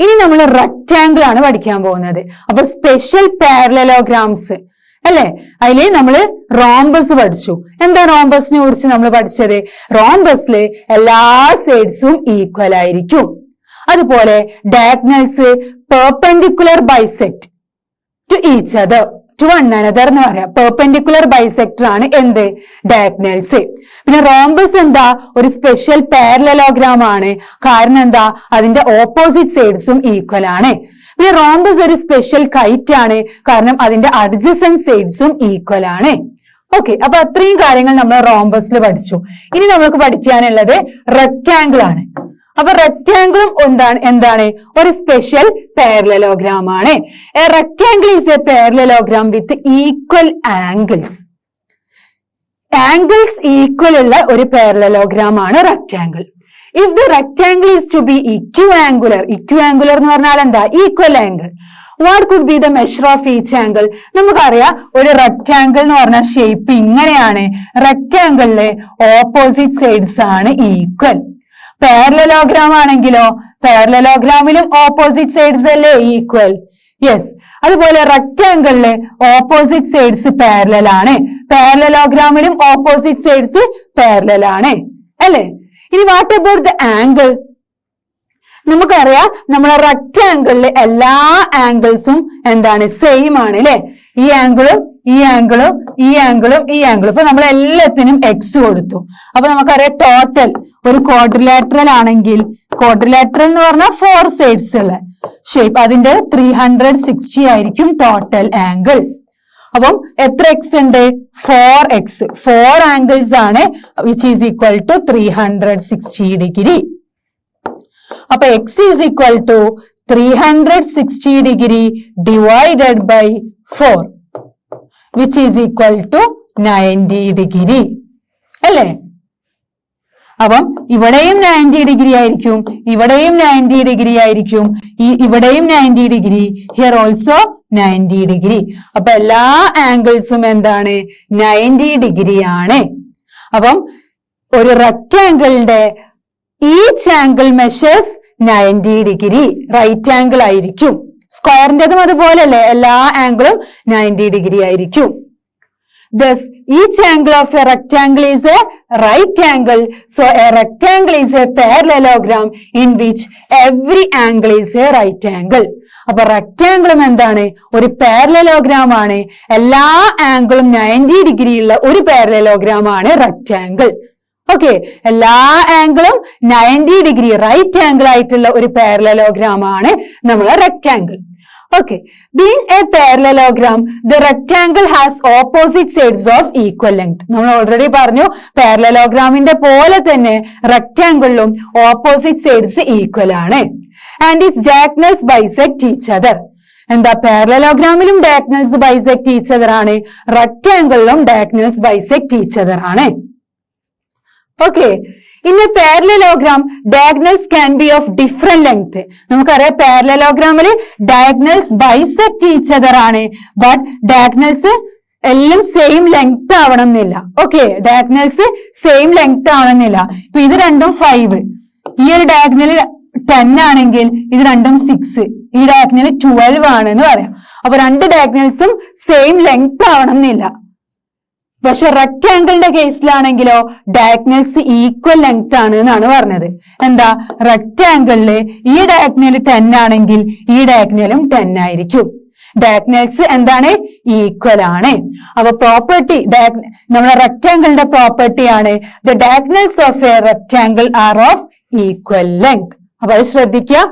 ഇനി നമ്മൾ റെക്ടാംഗിൾ ആണ് പഠിക്കാൻ പോകുന്നത്. അപ്പൊ സ്പെഷ്യൽ പാരലലോഗ്രാംസ് അല്ലെ, അതില് നമ്മള് റോംബസ് പഠിച്ചു. എന്താ റോംബസിനെ കുറിച്ച് നമ്മൾ പഠിച്ചത്? റോംബസില് എല്ലാ സൈഡ്സും ഈക്വൽ ആയിരിക്കും. അതുപോലെ diagonals perpendicular bisect to each other, to one another എന്ന് പറയാം. പെർപെൻഡിക്കുലർ ബൈസെക്ടർ ആണ് എന്ത്? ഡയഗണൽസ്. പിന്നെ റോംബസ് എന്താ? ഒരു സ്പെഷ്യൽ പാരലലോഗ്രാം ആണ്. കാരണം എന്താ? അതിന്റെ ഓപ്പോസിറ്റ് സൈഡ്സും ഈക്വൽ ആണ്. പിന്നെ റോംബസ് ഒരു സ്പെഷ്യൽ കൈറ്റ് ആണ്. കാരണം അതിന്റെ അഡ്ജസന്റ് സൈഡ്സും ഈക്വൽ ആണ്. ഓക്കെ, അപ്പൊ അത്രയും കാര്യങ്ങൾ നമ്മൾ റോംബസിൽ പഠിച്ചു. ഇനി നമുക്ക് പഠിക്കാനുള്ളത് റെക്ടാംഗിൾ ആണ്. അപ്പൊ റെക്ടാംഗിളും എന്താണ്? ഒരു സ്പെഷ്യൽ പാരലലോഗ്രാം ആണ്. A rectangle is a parallelogram with equal angles. Angles equal ഉള്ള ഒരു പാരലലോഗ്രാം ആണ് rectangle. If the rectangle is to be equiangular, equiangular എന്ന് പറഞ്ഞാൽ എന്താ? Equal angle. What could be the measure of each angle? നമുക്കറിയാം ഒരു rectangle എന്ന് പറഞ്ഞ ഷേപ്പ് ഇങ്ങനെയാണ്. റെക്ടാംഗിളിലെ ഓപ്പോസിറ്റ് സൈഡ്സ് ആണ് ഈക്വൽ. പാരലലോഗ്രാം ആണെങ്കിലോ പാരലലോഗ്രാമിലും ഓപ്പോസിറ്റ് സൈഡ്സ് അല്ലേ ഈക്വൽ? യെസ്. അതുപോലെ റെക്ടാംഗിളിലെ ഓപ്പോസിറ്റ് സൈഡ്സ് പാരലൽ ആണ്. പാരലലോഗ്രാമിലും ഓപ്പോസിറ്റ് സൈഡ്സ് പാരലൽ ആണ് അല്ലെ? ഇനി വാട്ട് അബൌട്ട് ദ ആംഗിൾ? നമുക്കറിയാം നമ്മളെ റെക്ടാംഗിളിലെ എല്ലാ ആംഗിൾസും എന്താണ്? സെയിം ആണ് അല്ലെ? ഈ ആംഗിളും ഈ ആംഗിളും ഈ ആംഗിളും ഈ ആംഗിളും. ഇപ്പൊ നമ്മൾ എല്ലാത്തിനും എക്സ് കൊടുത്തു. അപ്പൊ നമുക്കറിയാം ടോട്ടൽ ഒരു ക്വാഡ്രിലാറ്ററൽ ആണെങ്കിൽ, ക്വാഡ്രിലാറ്ററൽ എന്ന് പറഞ്ഞാൽ 4 സൈഡ്സ് ഉള്ള ഷേപ്പ്, അതിന്റെ 360 ആയിരിക്കും ടോട്ടൽ ആംഗിൾ. അപ്പം എത്ര എക്സ് ഉണ്ട്? 4x. 4 ആംഗിൾസ് ആണ്, which is equal to 360 degree. അപ്പൊ x is equal to 360 degree divided by 4, which is equal to 90 degree അല്ലേ? അപ്പം ഇവിടെയും 90 ഡിഗ്രി ആയിരിക്കും, ഇവിടെയും 90 ഡിഗ്രി ആയിരിക്കും, ഇവിടെയും 90 ഡിഗ്രി, ഹിയർ ഓൾസോ 90 ഡിഗ്രി. അപ്പൊ എല്ലാ ആംഗിൾസും എന്താണ്? 90 ഡിഗ്രി ആണ്. അപ്പം ഒരു റെക്ടാംഗിളിന്റെ each angle measures 90 degree. Right angle ആയിരിക്കും. സ്ക്വയറിന്റെതും അതുപോലല്ലേ, എല്ലാ ആംഗിളും 90 ഡിഗ്രി ആയിരിക്കും. Thus, each angle of a rectangle is a right angle. So, a rectangle is a parallelogram in which every angle is a right angle. അപ്പൊ റെക്ടാംഗിളും എന്താണ്? ഒരു parallelogram ആണ്. എല്ലാ ആംഗിളും 90 ഡിഗ്രി ഉള്ള ഒരു പാരലലോഗ്രാം ആണ് റെക്ടാംഗിൾ. ഓക്കെ, എല്ലാ ആംഗിളും 90 ഡിഗ്രി റൈറ്റ് ആംഗിൾ ആയിട്ടുള്ള ഒരു പാരലലോഗ്രാം ആണ് നമ്മളെ rectangle. Okay, being a parallelogram, the rectangle has opposite sides of equal length. നമ്മൾ ഓൾറെഡി പറഞ്ഞു പാരലലോഗ്രാമിന്റെ പോലെ തന്നെ റെക്ടാംഗിളിലും ഓപ്പോസിറ്റ് സൈഡ്സ് ഈക്വൽ ആണ്. And it's diagonals bisect each other. എന്താ? പാരലലോഗ്രാമിലും ഡയഗണൽസ് ബൈസെക്ട് ഈച്ച് അതർ ആണ്, റെക്ടാംഗിളിലും ഡയഗണൽസ് ബൈസെക്ട് ഈച്ച് അതർ ആണ്. Okay, in a parallelogram, diagonals can be of different length. നമുക്കറിയാം പാരലലോഗ്രാമില് diagonals bisect each other ആണ്, but diagonals എല്ലാം same length ആവണം എന്നില്ല. Okay, diagonals same length ആവണമെന്നില്ല. ഇപ്പൊ ഇത് രണ്ടും 5, ഈ ഒരു ഡയഗണൽ 10 ആണെങ്കിൽ ഇത് രണ്ടും 6, ഈ ഡയഗണൽ 12 ആണെന്ന് പറയാം. അപ്പൊ രണ്ട് ഡയഗണൽസും സെയിം ലെങ്ത് ആവണം എന്നില്ല. പക്ഷെ റെക്ടാംഗിളിന്റെ കേസിലാണെങ്കിലോ ഡയഗണൽസ് ഈക്വൽ ലെങ്ത് ആണ് എന്നാണ് പറഞ്ഞത്. എന്താ? റെക്ടാംഗിളില് ഈ ഡയഗണൽ 10 ആണെങ്കിൽ ഈ ഡയഗണലും 10 ആയിരിക്കും. ഡയഗണൽസ് എന്താണ്? ഈക്വൽ ആണ്. അപ്പൊ പ്രോപ്പർട്ടി, നമ്മുടെ റെക്ടാംഗിളിന്റെ പ്രോപ്പർട്ടി ആണ് the diagonals of a rectangle are of equal length. അപ്പൊ അത് ശ്രദ്ധിക്കുക.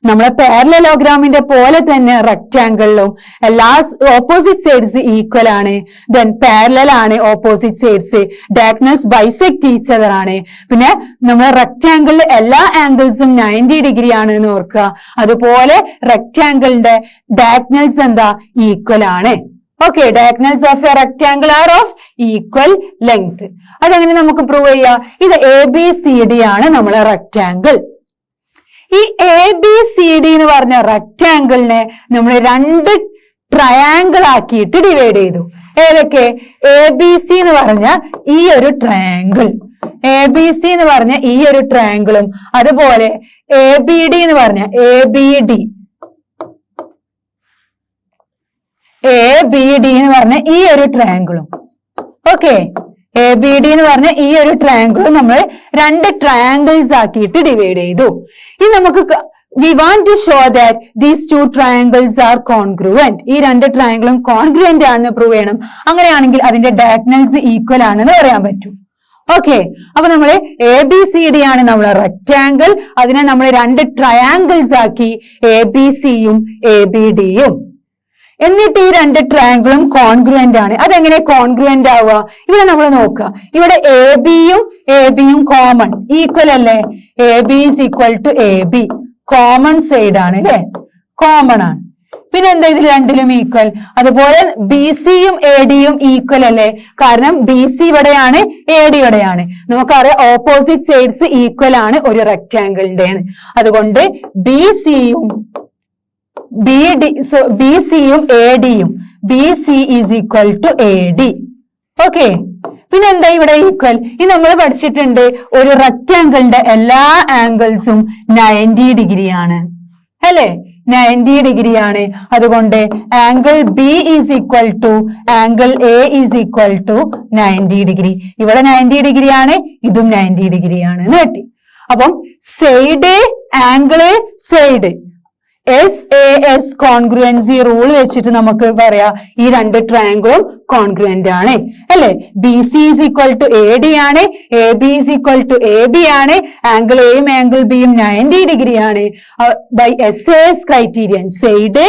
നമ്മളെ പാരലലോഗ്രാമിന്റെ പോലെ തന്നെ റെക്ടാംഗിളിലും എല്ലാ ഓപ്പോസിറ്റ് സൈഡ്സ് ഈക്വൽ ആണ്. ദെൻ പാരലൽ ആണ് opposite sides, diagonals bisect each other ആണ്. പിന്നെ നമ്മളെ റെക്ടാംഗിളിൽ എല്ലാ ആംഗിൾസും 90 ഡിഗ്രി ആണ് എന്ന് ഓർക്കുക. അതുപോലെ റെക്ടാംഗിളിന്റെ ഡയഗണൽസ് എന്താ? ഈക്വൽ ആണ്. Okay, diagonals of a rectangle are of equal length. അതെങ്ങനെ നമുക്ക് പ്രൂവ് ചെയ്യാം? ഇത് ABCD ആണ് നമ്മളെ റെക്ടാംഗിൾ. ഈ ABCD എന്ന് പറഞ്ഞ റെക്ടാംഗിളിനെ നമ്മൾ 2 ട്രയാങ്കിൾ ആക്കിയിട്ട് ഡിവൈഡ് ചെയ്തു. ഏതൊക്കെ? ABC എന്ന് പറഞ്ഞ ഈ ഒരു ട്രയാങ്കിൾ, എ ബി സി എന്ന് പറഞ്ഞ ഈ ഒരു ട്രയാങ്കിളും അതുപോലെ എ ബി ഡി എന്ന് പറഞ്ഞ എ ബി ഡി എന്ന് പറഞ്ഞ ഈ ഒരു ട്രയാങ്കിളും ഓക്കെ എ ബി ഡി എന്ന് പറഞ്ഞ ഈ ഒരു ട്രയാങ്കിളും നമ്മൾ രണ്ട് ട്രയാങ്കിൾസ് ആക്കിയിട്ട് ഡിവൈഡ് ചെയ്തു. ഇനി നമുക്ക് we want to show that these two triangles are congruent. ഈ രണ്ട് ട്രയാങ്കിളും കോൺഗ്രുവന്റ് ആണെന്ന് പ്രൂവ് ചെയ്യണം. അങ്ങനെയാണെങ്കിൽ അതിന്റെ ഡയഗണൽസ് ഈക്വൽ ആണെന്ന് പറയാൻ പറ്റും. ഓക്കെ, അപ്പൊ നമ്മള് എ ബി സി ഡി ആണ് നമ്മളെ റെക്ടാങ്കിൾ. അതിനെ നമ്മൾ രണ്ട് ട്രയാങ്കിൾസ് ആക്കി, എ ബി സിയും എ ബി ഡിയും. എന്നിട്ട് ഈ രണ്ട് ട്രയാങ്കിളും കോൺഗ്രുവന്റ് ആണ്. അതെങ്ങനെ കോൺഗ്രുവന്റ് ആവുക? ഇവിടെ നമ്മൾ നോക്കുക, ഇവിടെ എ ബിയും കോമൺ ഈക്വൽ അല്ലേ? A B is equal to A B, common side ആണ് അല്ലെ, കോമൺ ആണ്. പിന്നെ എന്താ ഇതിൽ രണ്ടിലും ഈക്വൽ? അതുപോലെ ബി സിയും എ ഡിയും ഈക്വൽ അല്ലേ? കാരണം ബി സി ഇവിടെയാണ്, എ ഡി ഇവിടെയാണ്. നമുക്കറിയാം ഓപ്പോസിറ്റ് സൈഡ്സ് ഈക്വൽ ആണ് ഒരു റെക്ടാങ്കിളിന്റെ. അതുകൊണ്ട് ബി സിയും എ ഡിയും, B C is equal to A D. Okay, പിന്നെ എന്താ ഇവിടെ ഈക്വൽ? ഇത് നമ്മൾ പഠിച്ചിട്ടുണ്ട്, ഒരു റെക്ടാങ്കിളിന്റെ എല്ലാ ആംഗിൾസും 90 ഡിഗ്രി ആണ് അല്ലെ? 90 ഡിഗ്രി ആണ്. അതുകൊണ്ട് angle B is equal to angle A is equal to 90 degree. ഇവിടെ 90 ഡിഗ്രി ആണ്, ഇതും 90 ഡിഗ്രി ആണ് എന്ന് കിട്ടി. അപ്പം side angle side SAS congruency rule വെച്ചിട്ട് നമുക്ക് പറയാം ഈ രണ്ട് ട്രയാങ്കിളും കോൺഗ്രുവന്റ് ആണ് അല്ലെ? B C is equal to A D ആണ്, A B is equal to A B ആണ്, ആംഗിൾ എയും ആംഗിൾ ബിയും 90 ഡിഗ്രി ആണ്. By SAS criterion, side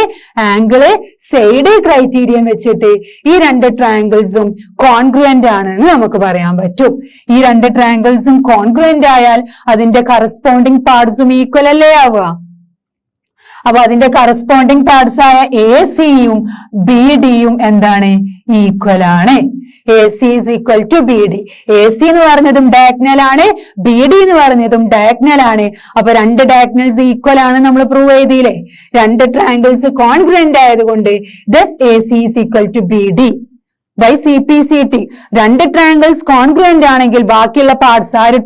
angle side criterion വെച്ചിട്ട് ഈ രണ്ട് ട്രയാങ്കിൾസും കോൺഗ്രുവന്റ് ആണെന്ന് നമുക്ക് പറയാൻ പറ്റും. ഈ രണ്ട് ട്രയാങ്കിൾസും കോൺഗ്രുവന്റ് ആയാൽ അതിന്റെ കറസ്പോണ്ടിങ് പാർട്സും ഈക്വൽ അല്ലേ ആവുക? അപ്പൊ അതിന്റെ കറസ്പോണ്ടിങ് പാർട്സ് ആയ എ സിയും ബി ഡിയും എന്താണ്? ഈക്വൽ ആണ്. A C is equal to B D. A C എന്ന് പറഞ്ഞതും ഡയഗണൽ ആണ്, ബി ഡി എന്ന് പറഞ്ഞതും ഡയഗണൽ ആണ്. അപ്പൊ രണ്ട് ഡയഗണൽസ് ഈക്വൽ ആണ് നമ്മൾ പ്രൂവ് ചെയ്തില്ലേ? രണ്ട് ട്രയാങ്കിൾസ് കോൺഗ്രുവന്റ് ആയതുകൊണ്ട് thus AC is equal to B D by CPCT. രണ്ട് ട്രയാങ്കിൾസ് കോൺഗ്രുവന്റ് ആണെങ്കിൽ ബാക്കിയുള്ള പാർട്സ്, ആ ഒരു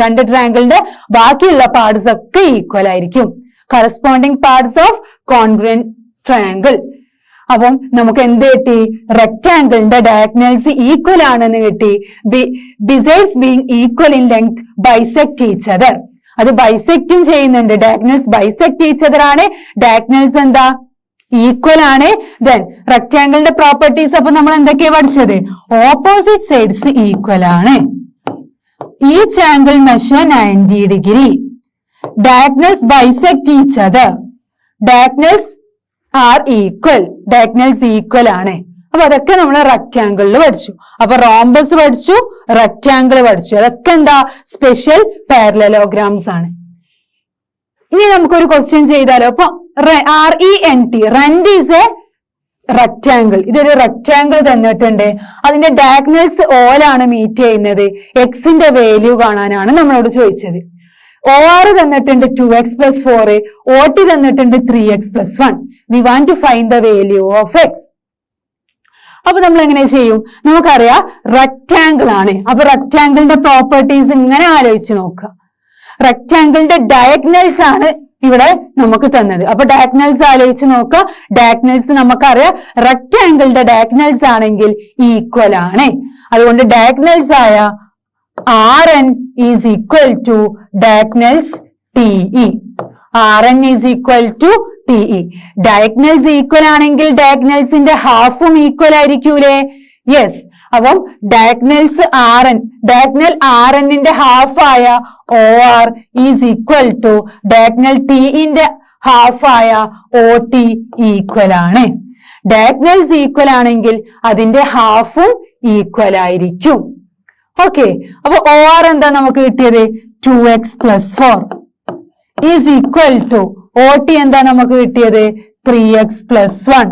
രണ്ട് ട്രയാങ്കിളിന്റെ ബാക്കിയുള്ള പാർട്സ് ഒക്കെ ഈക്വൽ ആയിരിക്കും. Corresponding parts of congruent triangle. അപ്പം നമുക്ക് എന്ത് കിട്ടി? റെക്ടാങ്കിളിന്റെ ഡയഗണൽസ് ഈക്വൽ ആണെന്ന് കിട്ടി. Besides being equal in length bisect each other. അത് ബൈസെക്റ്റും ചെയ്യുന്നുണ്ട്. ഡയഗണൽസ് ബൈസെക്ട് ഈച്ച് അതർ ആണ്. ഡയഗണൽസ് എന്താ? ഈക്വൽ ആണ്. ദെൻ റെക്ടാങ്കിളിന്റെ പ്രോപ്പർട്ടീസ് അപ്പൊ നമ്മൾ എന്തൊക്കെയാ പഠിച്ചത്? ഓപ്പോസിറ്റ് സൈഡ്സ് ഈക്വൽ ആണ്. Each angle measure 90 degree. Diagonals bisect each other. Diagonals are equal. Diagonals equal ആണ്. അപ്പൊ അതൊക്കെ നമ്മൾ റെക്ടാങ്കിളിൽ പഠിച്ചു. അപ്പൊ റോംബസ് പഠിച്ചു, റെക്ടാങ്കിൾ പഠിച്ചു. അതൊക്കെ എന്താ? സ്പെഷ്യൽ പാരലലോഗ്രാംസ് ആണ്. ഇനി നമുക്കൊരു ക്വസ്റ്റ്യൻ ചെയ്താലോ? അപ്പൊ RENT, rent is A rectangle. ഇതൊരു റെക്ടാങ്കിൾ തന്നിട്ടുണ്ട്. അതിന്റെ ഡയഗണൽസ് ഓലാണ് മീറ്റ് ചെയ്യുന്നത്. എക്സിന്റെ വാല്യൂ കാണാനാണ് നമ്മളോട് ചോദിച്ചത്. OR തന്നിട്ടുണ്ട് 2x plus 4, OT തന്നിട്ടുണ്ട് 3x plus 1. We want to find the value of x. അപ്പൊ നമ്മൾ എങ്ങനെ ചെയ്യും? നമുക്കറിയാം റെക്ടാങ്കിൾ ആണ്. അപ്പൊ റെക്ടാങ്കിളിന്റെ പ്രോപ്പർട്ടീസ് ഇങ്ങനെ ആലോചിച്ച് നോക്കുക. റെക്ടാങ്കിളിന്റെ ഡയഗണൽസ് ആണ് ഇവിടെ നമുക്ക് തന്നത്. അപ്പൊ ഡയഗണൽസ് ആലോചിച്ച് നോക്കുക. ഡയഗണൽസ് നമുക്കറിയാം റെക്ടാങ്കിളിന്റെ ഡയഗണൽസ് ആണെങ്കിൽ ഈക്വൽ ആണ്. അതുകൊണ്ട് ഡയഗണൽസ് ആയ Rn is equal to diagonals TE. Rn is equal to TE. Diagonals equal ആണെങ്കിൽ ഡയഗണൽസിന്റെ ഹാഫും ഈക്വൽ ആയിരിക്കൂലേ? യെസ്. അപ്പം ഡയഗണൽസ് Rn, ഡയഗണൽ Rnന്റെ ഹാഫ് ആയ OR is equal to diagonal TEന്റെ ഹാഫ് ആയ OT ഈക്വൽ ആണ്. ഡയഗണൽസ് ഈക്വൽ ആണെങ്കിൽ അതിന്റെ ഹാഫും ഈക്വൽ ആയിരിക്കും. ഓക്കെ, അപ്പൊ OR എന്താ നമുക്ക് കിട്ടിയത്? 2x plus 4 is equal to OT എന്താ നമുക്ക് കിട്ടിയത്? 3x plus 1.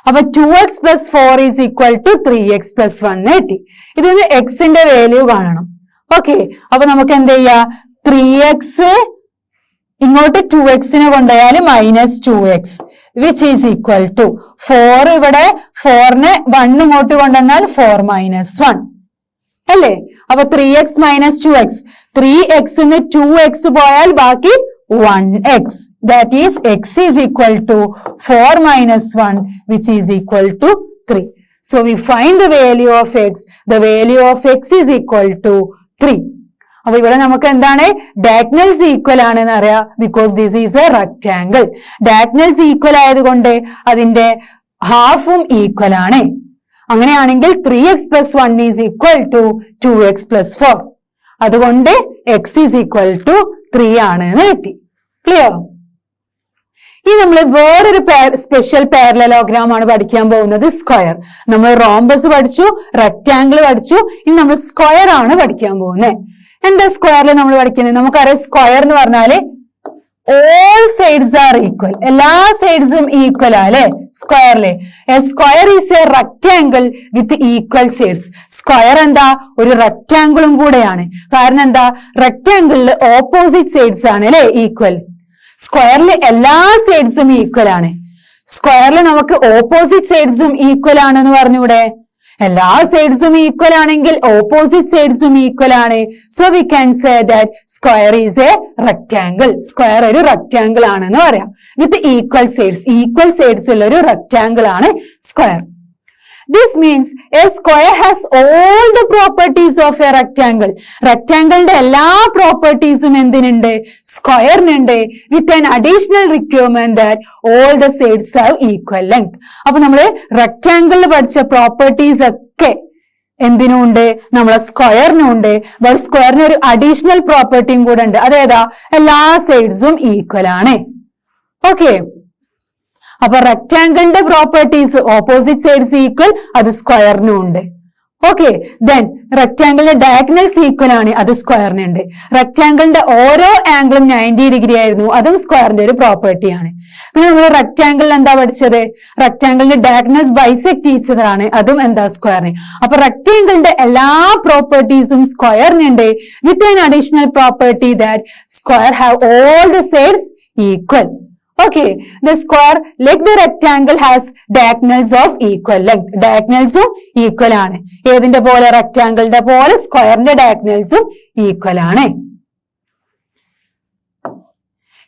അപ്പൊ 2x plus 4 is equal to 3x plus 1 കിട്ടി. ഇതിന് എക്സിന്റെ വാല്യൂ കാണണം. ഓക്കെ, അപ്പൊ നമുക്ക് എന്ത് ചെയ്യാം? 3x ഇങ്ങോട്ട് 2xനെ കൊണ്ടുപോയാൽ -2x which is equal to 4. ഇവിടെ 4നെ 1 ഇങ്ങോട്ട് കൊണ്ടുവന്നാൽ 4 - 1 അല്ലേ? അപ്പൊ 3x minus 2x, 3x ന്ന് 2x പോയാൽ ബാക്കി 1x. That is x is equal to 4 minus 1, which is equal to 3. So we find the value of x. The value of x is equal to 3. അപ്പൊ ഇവിടെ നമുക്ക് എന്താണ് diagonals equal ആണെന്ന് അറിയാം. Because this is a rectangle. Diagonals equal ആയതുകൊണ്ട് അതിന്റെ ഹാഫും equal ആണ്. അങ്ങനെയാണെങ്കിൽ 3x plus 1 is equal to 2x plus 4. അതുകൊണ്ട് x is equal to 3 ആണ് എന്ന് കിട്ടി. ക്ലിയർ? ഇനി നമ്മൾ വേറൊരു സ്പെഷ്യൽ പാരലലോഗ്രാം ആണ് പഠിക്കാൻ പോകുന്നത്, സ്ക്വയർ. നമ്മൾ റോംബസ് പഠിച്ചു, റെക്ടാംഗിൾ പഠിച്ചു, ഇനി നമ്മൾ സ്ക്വയർ ആണ് പഠിക്കാൻ പോകുന്നത്. എന്താ സ്ക്വയറിൽ നമ്മൾ പഠിക്കുന്നത്? നമുക്കറിയാം സ്ക്വയർ എന്ന് പറഞ്ഞാല് all sides are equal. എല്ലാ സൈഡ്സും ഈക്വൽ ആ അല്ലെ സ്ക്വയറിലെ. A square is a rectangle with equal sides. Square എന്താ? ഒരു റെക്ടാംഗിളും കൂടെയാണ്. കാരണം എന്താ? റെക്ടാംഗിളിൽ ഓപ്പോസിറ്റ് സൈഡ്സ് ആണ് അല്ലെ ഈക്വൽ. സ്ക്വയറിൽ എല്ലാ സൈഡ്സും ഈക്വൽ ആണ്. സ്ക്വയറിൽ നമുക്ക് ഓപ്പോസിറ്റ് സൈഡ്സും ഈക്വൽ ആണെന്ന് പറഞ്ഞൂടെ? എല്ലാ സൈഡ്സും ഈക്വൽ ആണെങ്കിൽ ഓപ്പോസിറ്റ് സൈഡ്സും ഈക്വൽ ആണ്. So we can say that square is a rectangle. Square ഒരു റെക്ടാംഗിൾ ആണെന്ന് പറയാം വിത്ത് ഈക്വൽ സൈഡ്സ്. ഈക്വൽ സൈഡ്സ് ഉള്ള ഒരു റെക്ടാംഗിൾ ആണ് square. This means a square has all the properties of a rectangle. റെക്ടാംഗിളിന്റെ എല്ലാ പ്രോപ്പർട്ടീസും എന്തിനുണ്ട്? സ്ക്വയറിനുണ്ട്. വിത്ത് an additional requirement that all the sides have equal length. അപ്പൊ നമ്മള് റെക്ടാംഗിളിൽ പഠിച്ച പ്രോപ്പർട്ടീസ് ഒക്കെ എന്തിനുണ്ട്? നമ്മളെ സ്ക്വയറിനുണ്ട്. ബട്ട് സ്ക്വയറിന് ഒരു അഡീഷണൽ പ്രോപ്പർട്ടിയും കൂടെ ഉണ്ട്. അതേതാ? എല്ലാ സൈഡ്സും ഈക്വൽ ആണ്. ഓക്കെ, അപ്പൊ റെക്ടാംഗിളിന്റെ പ്രോപ്പർട്ടീസ് ഓപ്പോസിറ്റ് സൈഡ്സ് ഈക്വൽ, അത് സ്ക്വയറിനും ഉണ്ട്. ഓക്കെ, ദെൻ റെക്ടാംഗിളിന്റെ ഡയഗണൽസ് ഈക്വൽ ആണ്, അത് സ്ക്വയറിനുണ്ട്. റെക്ടാംഗിളിന്റെ ഓരോ ആംഗിളും 90 ഡിഗ്രി ആയിരുന്നു, അതും സ്ക്വയറിന്റെ ഒരു പ്രോപ്പർട്ടിയാണ്. പിന്നെ നമ്മൾ റെക്ടാംഗിളിൽ എന്താ പഠിച്ചത്? റെക്ടാംഗിളിന്റെ ഡയഗണൽസ് ബൈസെക്ട് ചെയ്തതാണ്, അതും എന്താ? സ്ക്വയറിന്. അപ്പൊ റെക്ടാംഗിളിന്റെ എല്ലാ പ്രോപ്പർട്ടീസും സ്ക്വയറിനുണ്ട് with an additional property that square have all the sides equal. Okay, the square like the rectangle has diagonals of equal length. Diagonalsum equal ആണ്. ഏതിന്റെ പോലെ? റെക്ടാംഗിളിന്റെ പോലെ സ്ക്വയറിന്റെ ഡയഗണൽസും ഈക്വൽ ആണ്.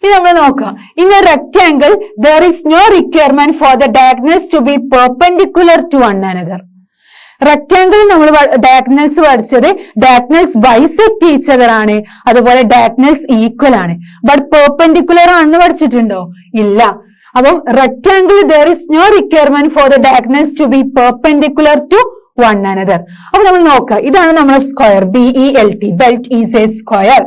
ഇനി നമ്മൾ നോക്കാം. In a rectangle there is no requirement for the diagonals to be perpendicular to one another. Rectangle നമ്മൾ ഡയഗണൽസ് പഠിച്ചത് ഡയഗണൽസ് ബൈസെക്ട് ഈച്ച് അതർ ആണ്, അതുപോലെ ഡയഗണൽസ് ഈക്വൽ ആണ്. ബട്ട് പെർപെൻഡിക്കുലർ ആണെന്ന് പഠിച്ചിട്ടുണ്ടോ? ഇല്ല. അപ്പം rectangle there is no requirement for the diagonals to be perpendicular to one another. അപ്പൊ നമ്മൾ നോക്കാം, ഇതാണ് നമ്മുടെ square. BELT, belt is a square.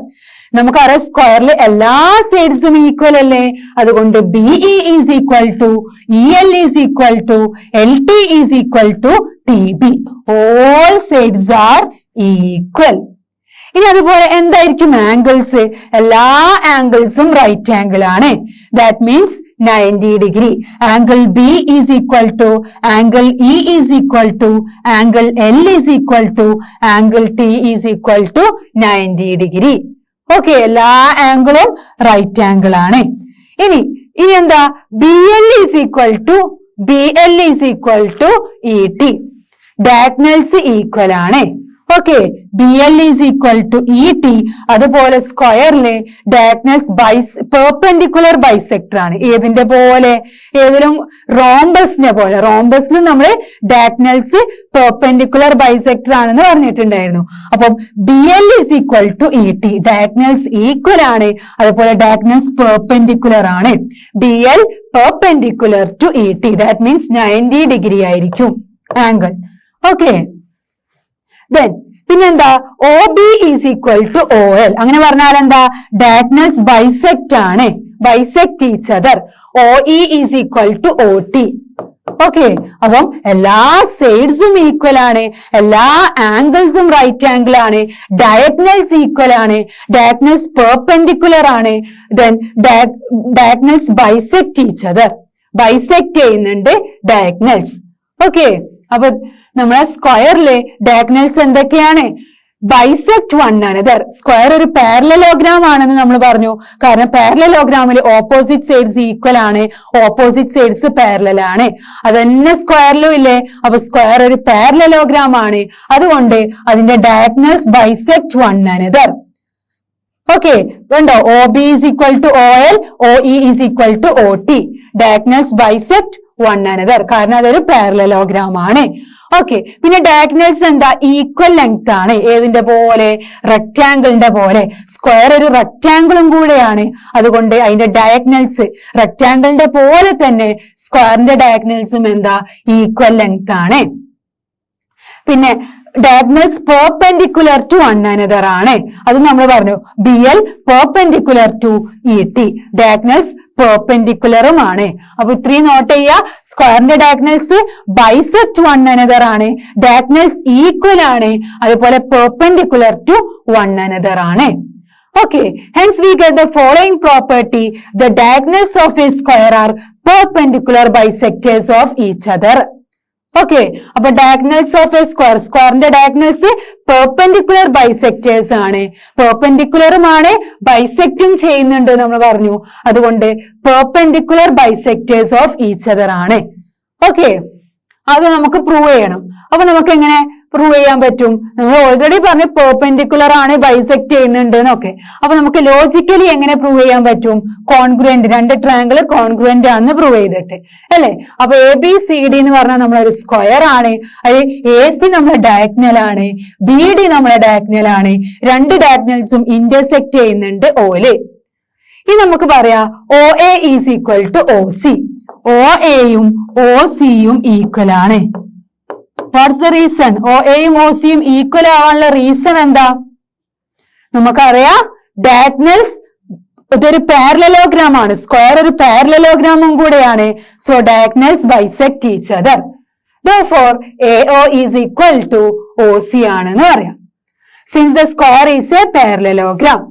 നമുക്കറിയാം സ്ക്വയറിൽ എല്ലാ സൈഡ്സും ഈക്വൽ അല്ലേ? അതുകൊണ്ട് BE is equal to EL is equal to LT is equal to TB. All sides are equal. ഇനി അതുപോലെ എന്തായിരിക്കും ആംഗിൾസ്? എല്ലാ ആംഗിൾസും റൈറ്റ് ആംഗിൾ ആണ്. That means 90 degree. Angle B is equal to angle E is equal to angle L is equal to angle T is equal to 90 degree. Okay, എല്ലാ ആംഗിളും right angle ആണ്. ഇനി എന്താ? BL is equal to ET. Diagonals equal ആണ്. Okay, BL is equal to ET. അതുപോലെ സ്ക്വയറിലെ diagonals perpendicular bisector ആണ്. ഏതിന്റെ പോലെ? ഏതിലും റോംബസിനെ പോലെ. റോംബസിലും നമ്മൾ ഡയഗണൽസ് പെർപെൻഡിക്കുലർ ബൈസെക്ടർ ആണെന്ന് പറഞ്ഞിട്ടുണ്ടായിരുന്നു. അപ്പം BL is equal to ET. Diagonals equal ആണ്, അതുപോലെ ഡയഗണൽസ് പെർപെൻഡിക്കുലർ ആണ്. BL perpendicular to ET. That means 90 degree ആയിരിക്കും ആംഗിൾ. ഓക്കെ, then പിന്നെന്താ? OB is equal to OL. അങ്ങനെ പറഞ്ഞാൽ എന്താ? ഡയഗണൽസ് ബൈസെക്ട് ആണ്, bisect each other. OE is equal to OT. Okay, അപ്പം എല്ലാ സൈഡ്സും ഈക്വൽ ആണ്, എല്ലാ ആംഗിൾസും റൈറ്റ് ആംഗിൾ ആണ്, ഡയഗണൽസ് ഈക്വൽ ആണ്, ഡയഗണൽസ് പെർപെൻഡിക്കുലർ ആണ്, then diagonals bisect each other. Bisect ചെയ്യുന്നുണ്ട് ഡയഗണൽസ്. ഓക്കെ, അപ്പൊ നമ്മളെ സ്ക്വയറിലെ ഡയഗണൽസ് എന്തൊക്കെയാണ്? Bisect one another. സ്ക്വയർ ഒരു പാരലലോഗ്രാം ആണെന്ന് നമ്മൾ പറഞ്ഞു. കാരണം പാരലലോഗ്രാമിൽ ഓപ്പോസിറ്റ് സൈഡ്സ് ഈക്വൽ ആണ്, ഓപ്പോസിറ്റ് സൈഡ്സ് പാരലൽ ആണ്. അത് തന്നെ സ്ക്വയറിലും ഇല്ലേ? അപ്പൊ സ്ക്വയർ ഒരു പാരലലോഗ്രാം ആണ്. അതുകൊണ്ട് അതിന്റെ diagonals bisect one another. Okay, കണ്ടോ? O B is equal to O L, O E is equal to O T. Diagonals bisect one another, കാരണം അതൊരു പാരലലോഗ്രാം ആണ്. ഓക്കെ, പിന്നെ ഡയഗണൽസ് എന്താ? ഈക്വൽ ലെങ്ത് ആണ്. ഏതിന്റെ പോലെ? റെക്ടാംഗിളിന്റെ പോലെ. സ്ക്വയർ ഒരു റെക്ടാംഗിളും കൂടെയാണ്. അതുകൊണ്ട് അതിന്റെ ഡയഗണൽസ് റെക്ടാംഗിളിന്റെ പോലെ തന്നെ സ്ക്വയറിന്റെ ഡയഗണൽസും എന്താ? ഈക്വൽ ലെങ്ത് ആണ്. പിന്നെ diagonals perpendicular to one another ആണ്. അത് നമ്മൾ പറഞ്ഞു. B L perpendicular to E T. Diagonals പെർപെൻഡിക്കുലറും ആണ്. അപ്പൊ ഇത്രയും നോട്ട് ചെയ്യുക. സ്ക്വയറിന്റെ ഡയഗണൽസ് ബൈസെക്ട് വൺ അനദർ ആണ്, ഡയഗണൽസ് ഈക്വൽ ആണ്, അതുപോലെ പെർപെൻഡിക്കുലർ ടു വൺ അനദർ ആണ്. Okay, hence we get the following property: the diagonals of a square are perpendicular bisectors of each other. Okay, അപ്പൊ diagonals of a square, സ്ക്വയറിന്റെ diagonals perpendicular bisectors ആണ്. പെർപെൻഡിക്കുലറും ആണ്, ബൈസെക്റ്റും ചെയ്യുന്നുണ്ട് നമ്മൾ പറഞ്ഞു. അതുകൊണ്ട് perpendicular bisectors of each other ആണ്. Okay, അത് നമുക്ക് പ്രൂവ് ചെയ്യണം. അപ്പൊ നമുക്ക് എങ്ങനെ പ്രൂവ് ചെയ്യാൻ പറ്റും? നമ്മൾ ഓൾറെഡി പറഞ്ഞു പെർപെൻഡിക്കുലർ ആണ്, ബൈസെക്ട് ചെയ്യുന്നുണ്ട് എന്നൊക്കെ. അപ്പൊ നമുക്ക് ലോജിക്കലി എങ്ങനെ പ്രൂവ് ചെയ്യാൻ പറ്റും? കോൺഗ്രുവന്റ്, രണ്ട് ട്രയാങ്കിൾ കോൺഗ്രുവന്റ് ആണെന്ന് പ്രൂവ് ചെയ്തിട്ട് അല്ലെ. അപ്പൊ എ ബി സി ഡി എന്ന് പറഞ്ഞാൽ നമ്മളൊരു സ്ക്വയർ ആണ്. അത് എ സി നമ്മളെ ഡയഗണൽ ആണ്, ബി ഡി നമ്മളെ ഡയഗണൽ ആണ്. രണ്ട് ഡയഗണൽസും ഇന്റർസെക്ട് ചെയ്യുന്നുണ്ട് ഓല്. ഇനി നമുക്ക് പറയാം O A is equal to O C. O എയും ഒ സിയും ഈക്വൽ ആണ്. What's the reason? ഒ എയും ഒ സിയും ഈക്വൽ ആവാനുള്ള റീസൺ എന്താ? നമുക്കറിയാം ഡയഗണൽസ് ഇതൊരു പാരലലോഗ്രാം ആണ്. സ്ക്വയർ ഒരു പാരലലോഗ്രാമും കൂടെയാണ്. So diagonals bisect each other. Therefore AO is equal to OC ആണെന്ന് പറയാം. Since the square is a parallelogram.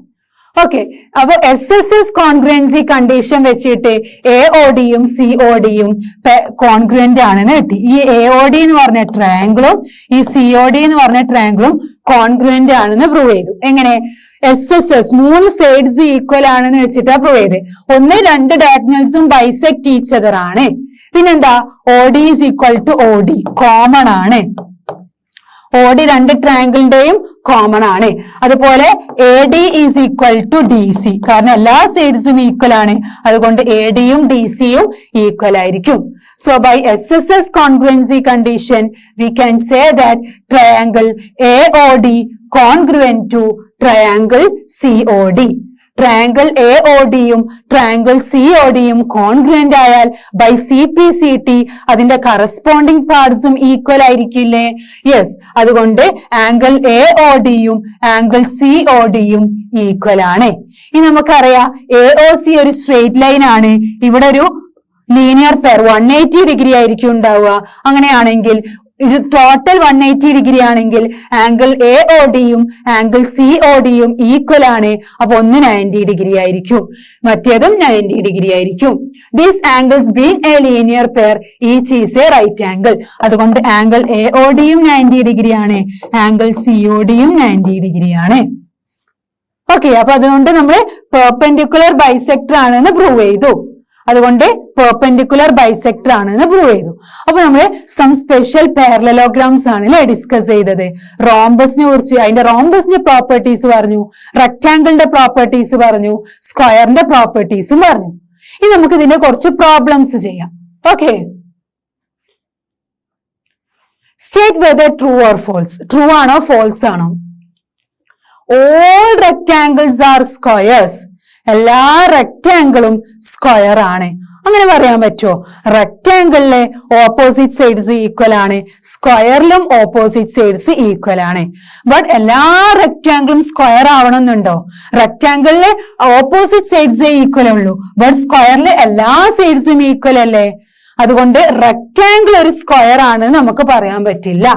Okay, അപ്പൊ SSS കോൺഗ്രുവൻസി കണ്ടീഷൻ വെച്ചിട്ട് AODയും CODയും കോൺഗ്രുവന്റ് ആണെന്ന് കിട്ടി. ഈ AOD എന്ന് പറഞ്ഞ ട്രയാങ്കിളും ഈ COD എന്ന് പറഞ്ഞ ട്രയാങ്കിളും കോൺഗ്രുവന്റ് ആണെന്ന് പ്രൂവ് ചെയ്തു. എങ്ങനെ? SSS മൂന്ന് സൈഡ്സ് ഈക്വൽ ആണെന്ന് വെച്ചിട്ടാ പ്രൂവ് ചെയ്ത്. ഒന്ന്, രണ്ട് ഡയഗണൽസും ബൈസെക്ട് ഈച്ച് അതർ ആണ്. പിന്നെന്താ? OD is equal to OD, common ആണ്. OD രണ്ട് ട്രയാങ്കിളിന്റെയും കോമൺ ആണ്. അതുപോലെ AD is equal to DC, കാരണം എല്ലാ സൈഡ്സും ഈക്വൽ ആണ്. അതുകൊണ്ട് ADയും DCയും ഈക്വൽ ആയിരിക്കും. So by SSS congruency condition we can say that triangle AOD congruent to triangle COD. Triangle AODയും ട്രയാങ്കിൾ CODയും കോൺഗ്രുവന്റ് ആയാൽ ബൈ CPCT അതിന്റെ കറസ്പോണ്ടിങ് പാർട്സും ഈക്വൽ ആയിരിക്കില്ലേ? യെസ്, അതുകൊണ്ട് ആംഗിൾ AODയും ആംഗിൾ CODയും ഈക്വൽ ആണ്. ഇനി നമുക്കറിയാം AOC ഒരു സ്ട്രെയിറ്റ് ലൈൻ ആണ്. ഇവിടെ ഒരു ലീനിയർ പെയർ 180 ഡിഗ്രി ആയിരിക്കും ഉണ്ടാവുക. അങ്ങനെയാണെങ്കിൽ ഇത് ടോട്ടൽ 180 ഡിഗ്രി ആണെങ്കിൽ ആംഗിൾ AODയും ആംഗിൾ CODയും ഈക്വൽ ആണ്. അപ്പൊ ഒന്ന് 90 ഡിഗ്രി ആയിരിക്കും, മറ്റേതും 90 ഡിഗ്രി ആയിരിക്കും. These angles being a linear pair, each is a right angle. അതുകൊണ്ട് ആംഗിൾ AODയും 90 ഡിഗ്രി ആണ്, ആംഗിൾ CODയും 90 ഡിഗ്രി ആണ്. ഓക്കെ, അപ്പൊ അതുകൊണ്ട് നമ്മൾ പെർപെൻഡിക്കുലർ ബൈസെക്ടർ ആണെന്ന് പ്രൂവ് ചെയ്തു. അതുകൊണ്ട് പെർപെൻഡിക്കുലർ ബൈസെക്ടർ ആണെന്ന് പ്രൂവ് ചെയ്തു. അപ്പൊ നമ്മള് സം സ്പെഷ്യൽ പാരലലോഗ്രാംസ് ആണല്ലേ ഡിസ്കസ് ചെയ്തത്. റോംബസിനെ കുറിച്ച്, അതിന്റെ റോംബസിന്റെ പ്രോപ്പർട്ടീസ് പറഞ്ഞു, റെക്ടാംഗിളിന്റെ പ്രോപ്പർട്ടീസ് പറഞ്ഞു, സ്ക്വയറിന്റെ പ്രോപ്പർട്ടീസും പറഞ്ഞു. ഇനി നമുക്ക് ഇതിന്റെ കുറച്ച് പ്രോബ്ലംസ് ചെയ്യാം. Okay, state whether true or false. True ആണോ ഫോൾസ് ആണോ? All rectangles are squares. എല്ലാ റെക്ടാംഗിളും സ്ക്വയർ ആണ്. അങ്ങനെ പറയാൻ പറ്റുമോ? റെക്ടാംഗിളിലെ ഓപ്പോസിറ്റ് സൈഡ്സ് ഈക്വൽ ആണ്, സ്ക്വയറിലും ഓപ്പോസിറ്റ് സൈഡ്സ് ഈക്വൽ ആണ്. ബട്ട് എല്ലാ റെക്ടാംഗിളും സ്ക്വയർ ആവണമെന്നുണ്ടോ? റെക്ടാംഗിളിലെ ഓപ്പോസിറ്റ് സൈഡ്സേ ഈക്വൽ ഉള്ളൂ, ബട്ട് സ്ക്വയറിലെ എല്ലാ സൈഡ്സും ഈക്വൽ അല്ലേ? അതുകൊണ്ട് റെക്ടാംഗിൾ ഒരു സ്ക്വയർ ആണെന്ന് നമുക്ക് പറയാൻ പറ്റില്ല.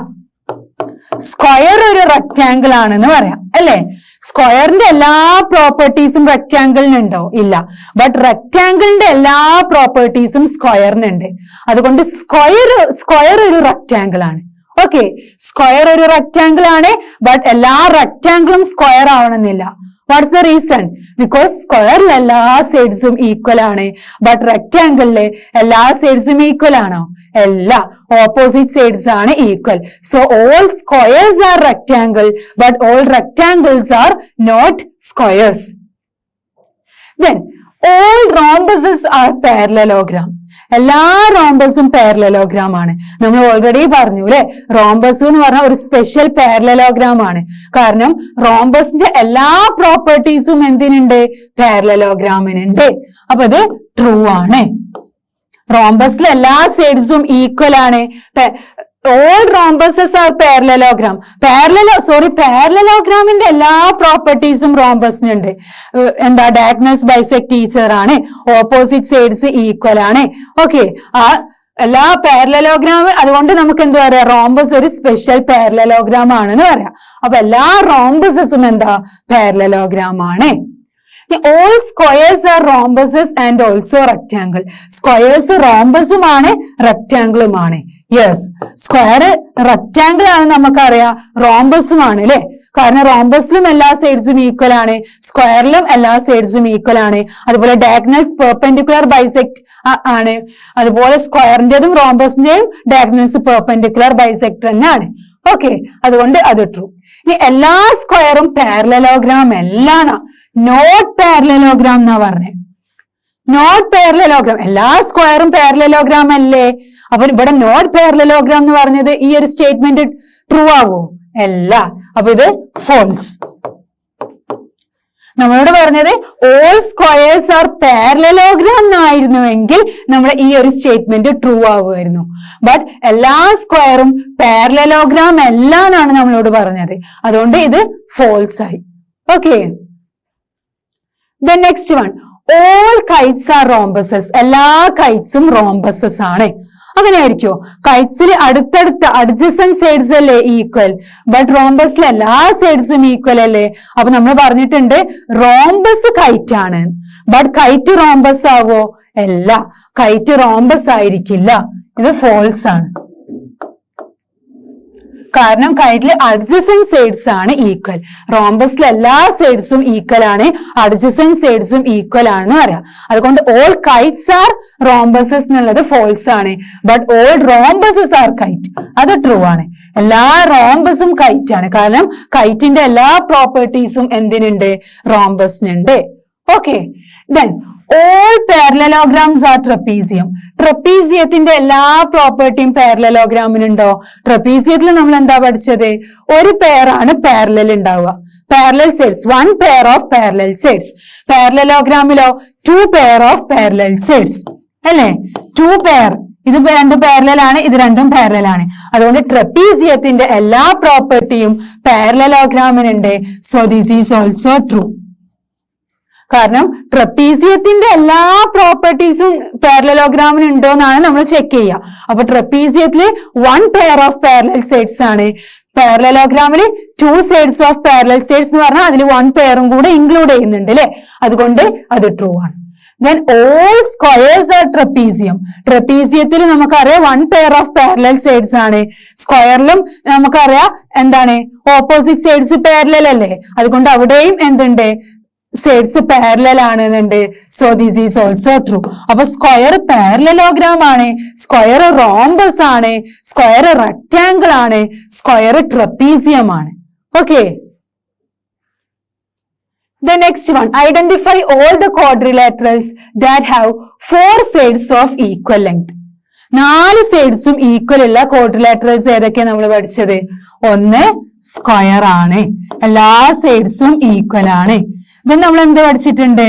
സ്ക്വയർ ഒരു റെക്ടാംഗിൾ ആണെന്ന് പറയാം അല്ലെ? സ്ക്വയറിന്റെ എല്ലാ പ്രോപ്പർട്ടീസും റെക്ടാംഗിളിനുണ്ടോ? ഇല്ല. ബട്ട് റെക്ടാംഗിളിന്റെ എല്ലാ പ്രോപ്പർട്ടീസും സ്ക്വയറിനുണ്ട്. അതുകൊണ്ട് സ്ക്വയർ ഒരു റെക്ടാംഗിൾ ആണ്. ഓക്കെ, സ്ക്വയർ ഒരു റെക്ടാംഗിൾ ആണ്, ബട്ട് എല്ലാ റെക്ടാംഗിളും സ്ക്വയർ ആവണമെന്നില്ല. Watts the reason? ബിക്കോസ് സ്ക്വയറിൽ എല്ലാ സൈഡ്സും ഈക്വൽ ആണ്, ബട്ട് റെക്ടാംഗിളിലെ എല്ലാ സൈഡ്സും ഈക്വൽ ആണോ? അല്ല, ഓപ്പോസിറ്റ് സൈഡ്സ് ആണ് equal. So all squares are rectangle, but all rectangles are not squares. Then all rhombuses are parallelogram. എല്ലാ റോംബസും പാരലലോഗ്രാം ആണ്. നമ്മൾ ഓൾറെഡി പറഞ്ഞു അല്ലെ, റോംബസ് എന്ന് പറഞ്ഞാൽ ഒരു സ്പെഷ്യൽ പാരലലോഗ്രാം ആണ്. കാരണം റോംബസിന്റെ എല്ലാ പ്രോപ്പർട്ടീസും എന്തിനുണ്ട്? പാരലലോഗ്രാമിനുണ്ട്. അപ്പൊ ഇത് ട്രൂ ആണ്. റോംബസിലെ എല്ലാ സൈഡ്സും ഈക്വൽ ആണ്. all rhombuses are parallelogram. പാരലലോഗ്രാമിന്റെ എല്ലാ പ്രോപ്പർട്ടീസും റോംബസിനുണ്ട്. എന്താ? ഡയഗണൽസ് ബൈസെക്ട് ഈച്ചർ ആണ്, ഓപ്പോസിറ്റ് സൈഡ്സ് ഈക്വൽ ആണ്. ഓക്കെ, ആ എല്ലാ പാരലലോഗ്രാം, അതുകൊണ്ട് നമുക്ക് എന്താ പറയാ? റോംബസ് ഒരു സ്പെഷ്യൽ പാരലലോഗ്രാം ആണെന്ന് പറയാം. അപ്പൊ എല്ലാ റോംബസസും എന്താ? പാരലലോഗ്രാം ആണ്. All squares are rhombuses and also rectangle. Squares റോംബസുമാണ്, റെക്ടാംഗിളുമാണ്. യെസ്, സ്ക്വയർ റെക്ടാംഗിൾ ആണ് നമുക്കറിയാം, റോംബസുമാണ് അല്ലെ. കാരണം റോംബസിലും എല്ലാ സൈഡ്സും ഈക്വൽ ആണ്, സ്ക്വയറിലും എല്ലാ സൈഡ്സും ഈക്വൽ ആണ്. അതുപോലെ ഡയഗണൽസ് പെർപെൻഡിക്കുലർ ബൈസെക്ട് ആണ്. അതുപോലെ സ്ക്വയറിന്റെതും റോംബസിന്റെയും ഡയഗണൽസ് പെർപെൻഡിക്കുലർ ബൈസെക്ട് തന്നെയാണ്. ഓക്കെ, അതുകൊണ്ട് അത് ട്രൂ. ഇനി എല്ലാ സ്ക്വയറും പാരലലോഗ്രാം അല്ലാന്ന, നോട്ട് പാരലലോഗ്രാം എന്നാ പറഞ്ഞേ. നോട്ട് പാരലലോഗ്രാം, എല്ലാ സ്ക്വയറും പാരലലോഗ്രാം അല്ലേ? അപ്പൊ ഇവിടെ നോട്ട് പാരലലോഗ്രാം എന്ന് പറഞ്ഞത് ഈ ഒരു സ്റ്റേറ്റ്മെന്റ് ട്രൂ ആവോ? അല്ല. അപ്പൊ ഇത് ഫോൾസ്. നമ്മളോട് പറഞ്ഞത് ഓൾ സ്ക്വയേഴ്സ് ആർ പാരലലോഗ്രാം എന്നായിരുന്നുവെങ്കിൽ നമ്മൾ ഈ ഒരു സ്റ്റേറ്റ്മെന്റ് ട്രൂ ആവുമായിരുന്നു. ബട്ട് എല്ലാ സ്ക്വയറും പാരലലോഗ്രാം അല്ല എന്നാണ് നമ്മളോട് പറഞ്ഞത്. അതുകൊണ്ട് ഇത് ഫോൾസ് ആയി. Okay, the next one, all kites are rhombuses. എല്ലാ കൈറ്റ്സും റോംബസസ് ആണ്. അങ്ങനെ ആയിരിക്കോ? കൈറ്റ്സിൽ അടുത്തടുത്ത അഡ്ജസന്റ് സൈഡ്സ് അല്ലേ ഈക്വൽ, ബട്ട് റോംബസിൽ എല്ലാ സൈഡ്സും ഈക്വൽ അല്ലേ? അപ്പൊ നമ്മൾ പറഞ്ഞിട്ടുണ്ട് റോംബസ് കൈറ്റ് ആണ്, ബട്ട് കൈറ്റ് റോംബസ് ആവോ? അല്ല, കൈറ്റ് റോംബസ് ആയിരിക്കില്ല. ഇത് ഫോൾസ് ആണ്. കാരണം കൈറ്റിൽ അഡ്ജസന്റ് സൈഡ്സ് ആണ് ഈക്വൽ. റോംബസിൽ എല്ലാ സൈഡ്സും ഈക്വൽ ആണ്, അഡ്ജസന്റ് സൈഡ്സും ഈക്വൽ ആണെന്ന് പറയാം. അതുകൊണ്ട് ഓൾ കൈറ്റ്സ് ആർ റോംബസസ് എന്നുള്ളത് ഫോൾസ് ആണ്. But all rhombuses are kite, അത് ട്രൂ ആണ്. എല്ലാ റോംബസും കൈറ്റ് ആണ്. കാരണം കൈറ്റിന്റെ എല്ലാ പ്രോപ്പർട്ടീസും എന്തിനുണ്ട്? റോംബസിനുണ്ട്. Okay, then all parallelograms are trapezium. ട്രപ്പീസിയത്തിന്റെ എല്ലാ പ്രോപ്പർട്ടിയും പാരലലോഗ്രാമിനുണ്ടോ? ട്രപ്പീസിയത്തിൽ നമ്മൾ എന്താ പഠിച്ചത്? ഒരു പെയറാണ് പാരലൽ ഉണ്ടാവുക, parallel sides, one pair of parallel sides. പാരലലോഗ്രാമിലോ 2 പെയർ ഓഫ് പാരലൽ സൈഡ്സ് അല്ലേ? 2 പെയർ. ഇത് രണ്ടും പാരലൽ ആണ്, ഇത് രണ്ടും പാരലൽ ആണ്. അതുകൊണ്ട് ട്രപ്പീസിയത്തിന്റെ എല്ലാ പ്രോപ്പർട്ടിയും പാരലലോഗ്രാമിനുണ്ട്. So this is also true. കാരണം ട്രപ്പീസിയത്തിന്റെ എല്ലാ പ്രോപ്പർട്ടീസും പാരലലോഗ്രാമിന് ഉണ്ടോ എന്നാണ് നമ്മൾ ചെക്ക് ചെയ്യുക. അപ്പൊ ട്രപ്പീസിയത്തില് 1 പെയർ ഓഫ് പാരലൽ സൈഡ്സ് ആണ്, പാരലലോഗ്രാമില് 2 സൈഡ്സ് ഓഫ് പാരലൽ സൈഡ്സ് എന്ന് പറഞ്ഞാൽ അതിൽ 1 പെയറും കൂടെ ഇൻക്ലൂഡ് ചെയ്യുന്നുണ്ട് അല്ലെ? അതുകൊണ്ട് അത് ട്രൂ ആണ്. Then all squares are trapezium. ട്രപ്പീസിയത്തിൽ നമുക്കറിയാം 1 പെയർ ഓഫ് പാരലൽ സൈഡ്സ് ആണ്. സ്ക്വയറിലും നമുക്കറിയാം എന്താണ്? ഓപ്പോസിറ്റ് സൈഡ്സ് പാരലൽ അല്ലേ? അതുകൊണ്ട് അവിടെയും എന്തുണ്ട്? സൈഡ്സ് പാരലൽ ആണെന്നുണ്ട്. So this is also true. അപ്പൊ സ്ക്വയർ പാരലലോഗ്രാം ആണ്, സ്ക്വയർ റോംബസ് ആണ്, സ്ക്വയർ റെക്ടാംഗിൾ ആണ്, സ്ക്വയർ ട്രപ്പീസിയം ആണ്. Okay, the next one, identify all the quadrilaterals that have 4 sides of equal length. 4 സൈഡ്സും equal ഉള്ള ക്വാഡ്രിലാറ്ററൽസ് ഏതൊക്കെയാണ് നമ്മൾ പഠിച്ചത്? ഒന്ന് സ്ക്വയർ ആണ്, എല്ലാ സൈഡ്സും ഈക്വൽ ആണ്. then നമ്മൾ എന്ത് പഠിച്ചിട്ടുണ്ട്?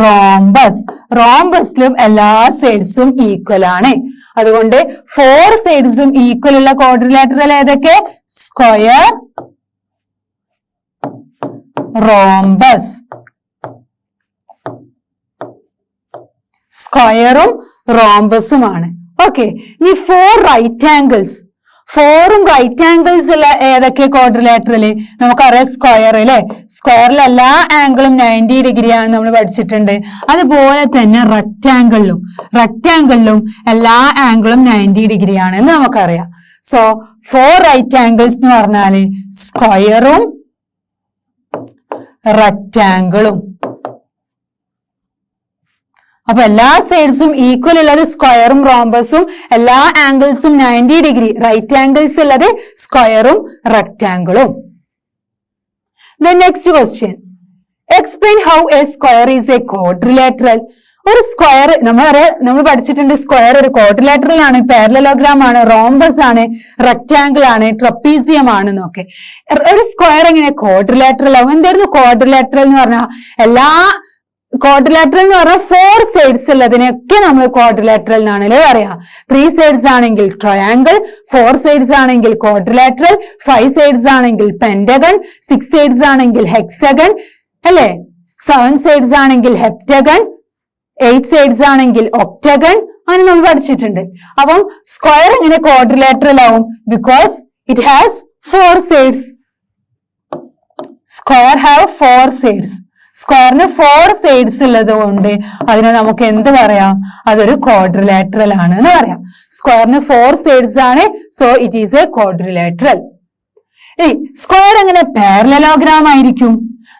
റോംബസ്. റോംബസിലും എല്ലാ സൈഡ്സും ഈക്വൽ ആണ്. അതുകൊണ്ട് 4 സൈഡ്സും ഈക്വൽ ഉള്ള ക്വാഡ്രിലാറ്ററൽ ഏതൊക്കെ? Square, rhombus. സ്ക്വയറും റോംബസുമാണ്. ഓക്കെ, ഇനി 4 റൈറ്റ് ആംഗിൾസ്. 4ഉം റൈറ്റ് ആംഗിൾസ് ഉള്ള ഏതൊക്കെ ക്വാഡ്രിലാറ്ററല്? നമുക്കറിയാം സ്ക്വയർ അല്ലെ? സ്ക്വയറിൽ എല്ലാ ആംഗിളും 90 ഡിഗ്രി ആണ് നമ്മൾ പഠിച്ചിട്ടുണ്ട്. അതുപോലെ തന്നെ റെക്ടാംഗിളിലും എല്ലാ ആംഗിളും 90 ഡിഗ്രി ആണെന്ന് നമുക്കറിയാം. സോ 4 റൈറ്റ് ആംഗിൾസ് എന്ന് പറഞ്ഞാല് സ്ക്വയറും റെക്റ്റാങ്കിളും. അപ്പൊ എല്ലാ സൈഡ്സും ഈക്വൽ ഉള്ളത് സ്ക്വയറും റോംബസും, എല്ലാ ആംഗിൾസും 90 ഡിഗ്രി, റൈറ്റ് ആംഗിൾസ് ഉള്ളത് സ്ക്വയറും റെക്റ്റാങ്കിളും. The next question. Explain how a square is a quadrilateral. ഒരു സ്ക്വയർ നമ്മൾ പഠിച്ചിട്ടുണ്ട്, സ്ക്വയർ ഒരു ക്വാഡ്രിലാറ്ററൽ ആണ്, പാരലലോഗ്രാം ആണ്, റോംബസ് ആണ്, റെക്റ്റാങ്കിൾ ആണ്, ട്രപ്പീസിയം ആണ് എന്നൊക്കെ. ഒരു സ്ക്വയർ എങ്ങനെ ക്വാഡ്രിലാറ്ററൽ ആവും? എന്തായിരുന്നു ക്വാഡ്രിലാറ്ററൽ എന്ന് പറഞ്ഞാൽ? എല്ലാ ക്വാഡ്രിലാറ്ററൽ എന്ന് പറഞ്ഞാൽ 4 സൈഡ്സ് ഉള്ളതിനൊക്കെ നമ്മൾ ക്വാഡ്രിലാറ്ററൽ എന്നാണല്ലോ പറയാ. 3 സൈഡ്സ് ആണെങ്കിൽ ട്രയാങ്കിൾ, 4 സൈഡ്സ് ആണെങ്കിൽ ക്വാഡ്രിലാറ്ററൽ, 5 സൈഡ്സ് ആണെങ്കിൽ പെന്റഗൺ, 6 സൈഡ്സ് ആണെങ്കിൽ ഹെക്സഗൺ, അല്ലെ? 7 സൈഡ്സ് ആണെങ്കിൽ ഹെപ്റ്റഗൺ, 8 സൈഡ്സ് ആണെങ്കിൽ ഒക്ടഗൺ. അങ്ങനെ നമ്മൾ പഠിച്ചിട്ടുണ്ട്. അപ്പം സ്ക്വയർ എങ്ങനെ ക്വാഡ്രിലാറ്ററൽ ആവും? Because it has 4 sides. Square have 4 sides. സ്ക്വയറിന് 4 സൈഡ്സ് ഉള്ളത് കൊണ്ട് അതിനെ നമുക്ക് എന്ത് പറയാം? അതൊരു ക്വാഡ്രിലാറ്ററൽ ആണ് എന്ന് പറയാം. സ്ക്വയറിന് 4 സൈഡ്സ് ആണ്, so it is A quadrilateral. Square എങ്ങനെ പാരലലോഗ്രാം ആയിരിക്കും?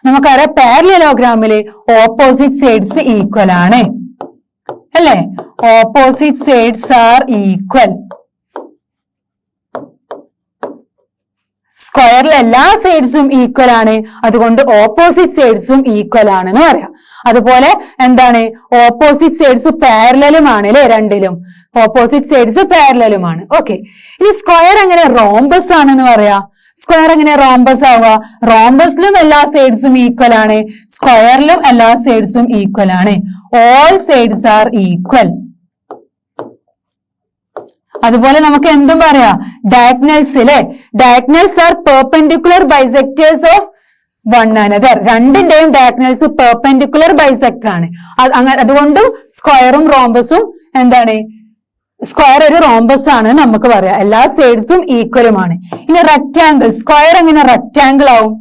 നമുക്കറിയാം പാരലലോഗ്രാമില് ഓപ്പോസിറ്റ് സൈഡ്സ് ഈക്വൽ ആണ്, അല്ലെ? Opposite sides are equal. സ്ക്വയറിൽ എല്ലാ സൈഡ്സും ഈക്വൽ ആണ്, അതുകൊണ്ട് ഓപ്പോസിറ്റ് സൈഡ്സും ഈക്വൽ ആണെന്ന് പറയാം. അതുപോലെ എന്താണ്? ഓപ്പോസിറ്റ് സൈഡ്സ് പാരലലുമാണ്, അല്ലെ? രണ്ടിലും ഓപ്പോസിറ്റ് സൈഡ്സ് പാരലലുമാണ്. ഓക്കെ, ഇനി സ്ക്വയർ എങ്ങനെ റോംബസ് ആണെന്ന് പറയാ? സ്ക്വയർ എങ്ങനെ റോംബസ് ആവുക? റോംബസിലും എല്ലാ സൈഡ്സും ഈക്വൽ ആണ്, സ്ക്വയറിലും എല്ലാ സൈഡ്സും ഈക്വൽ ആണ്. All sides are equal. അതുപോലെ നമുക്ക് എന്തും പറയാം? ഡയഗണൽസ്, അല്ലെ? Diagonals R perpendicular bisectors of one another. രണ്ടിന്റെയും ഡയഗണൽസ് പെർപെൻഡിക്കുലർ ബൈസെക്ടർ ആണ്. അതുകൊണ്ടും സ്ക്വയറും റോംബസും എന്താണ്? സ്ക്വയർ ഒരു റോംബസ് ആണ് നമുക്ക് പറയാം. എല്ലാ സൈഡ്സും ഈക്വലുമാണ്. ഇനി റെക്റ്റാങ്കിൾ, സ്ക്വയർ എങ്ങനെ റെക്റ്റാങ്കിൾ ആവും?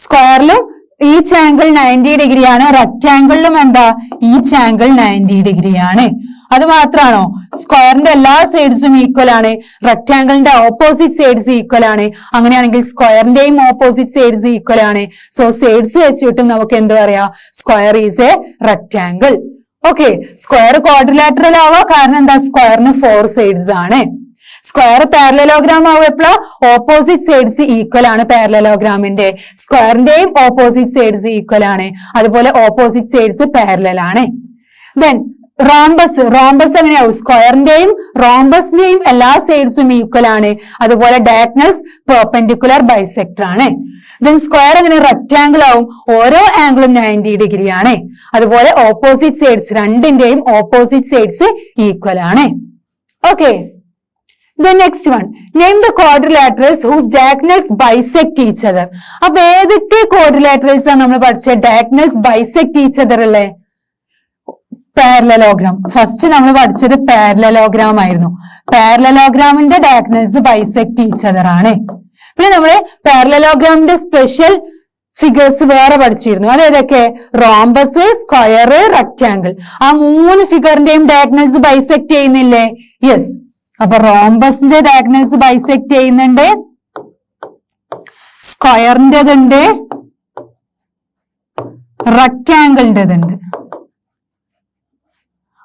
സ്ക്വയറിലും ഈച്ച് ആംഗിൾ 90 ഡിഗ്രി ആണ്, റെക്റ്റാങ്കിളിലും എന്താ? ഈച്ച് ആംഗിൾ 90 ഡിഗ്രി ആണ്. അത് മാത്രാണോ? സ്ക്വയറിന്റെ എല്ലാ സൈഡ്സും ഈക്വൽ ആണ്, റെക്റ്റാങ്കിളിന്റെ ഓപ്പോസിറ്റ് സൈഡ്സ് ഈക്വൽ ആണ്. അങ്ങനെയാണെങ്കിൽ സ്ക്വയറിന്റെയും ഓപ്പോസിറ്റ് സൈഡ്സ് ഈക്വൽ ആണ്. സോ സൈഡ്സ് വെച്ചിട്ടും നമുക്ക് എന്ത് പറയാം? Square is A rectangle. Okay, square quadrilateral ആവാ കാരണം എന്താ? സ്ക്വയറിന് 4 സൈഡ്സ് ആണ്. സ്ക്വയർ പാരലലോഗ്രാം ആവും എപ്പോഴാ? ഓപ്പോസിറ്റ് സൈഡ്സ് ഈക്വൽ ആണ് പാരലലോഗ്രാമിന്റെ. സ്ക്വയറിന്റെയും ഓപ്പോസിറ്റ് സൈഡ്സ് ഈക്വൽ ആണ്, അതുപോലെ ഓപ്പോസിറ്റ് സൈഡ്സ് പാരലൽ ആണ്. ദെൻ റോംബസ്, റോംബസ് എങ്ങനെയാവും? സ്ക്വയറിന്റെയും റോംബസിന്റെയും എല്ലാ സൈഡ്സും ഈക്വൽ ആണ്, അതുപോലെ ഡയഗണൽസ് പെർപെൻഡിക്കുലർ ബൈസെക്ടർ ആണ്. ദെൻ സ്ക്വയർ എങ്ങനെ റെക്റ്റാങ്കിൾ ആവും? ഓരോ ആംഗിളും 90 ഡിഗ്രി ആണ്, അതുപോലെ ഓപ്പോസിറ്റ് സൈഡ്സ്, രണ്ടിന്റെയും ഓപ്പോസിറ്റ് സൈഡ്സ് ഈക്വൽ ആണ്. Okay, the next one, name the quadrilaterals whose diagonals bisect each other. അപ്പൊ ഏതൊക്കെ quadrilaterals ആണ് നമ്മൾ പഠിച്ചത്? diagonals bisect each other അല്ലേ? പാരലലോഗ്രാം. ഫസ്റ്റ് നമ്മൾ പഠിച്ചത് പാരലലോഗ്രാം ആയിരുന്നു. പാരലലോഗ്രാമിന്റെ ഡയഗണൽസ് ബൈസെക്ട് ഈച്ച് അതർ ആണ്. പിന്നെ നമ്മള് പാരലലോഗ്രാമിന്റെ സ്പെഷ്യൽ ഫിഗേഴ്സ് വേറെ പഠിച്ചിരുന്നു. അതേതൊക്കെ? Rhombus, square, rectangle. ആ 3 ഫിഗറിന്റെയും ഡയഗണൽസ് ബൈസെക്ട് ചെയ്യുന്നില്ലേ? യെസ്. അപ്പൊ റോംബസിന്റെ ഡയഗണൽസ് ബൈസെക്ട് ചെയ്യുന്നുണ്ട്, സ്ക്വയറിന്റേതുണ്ട്, റെക്റ്റാങ്കിളിന്റേതുണ്ട്.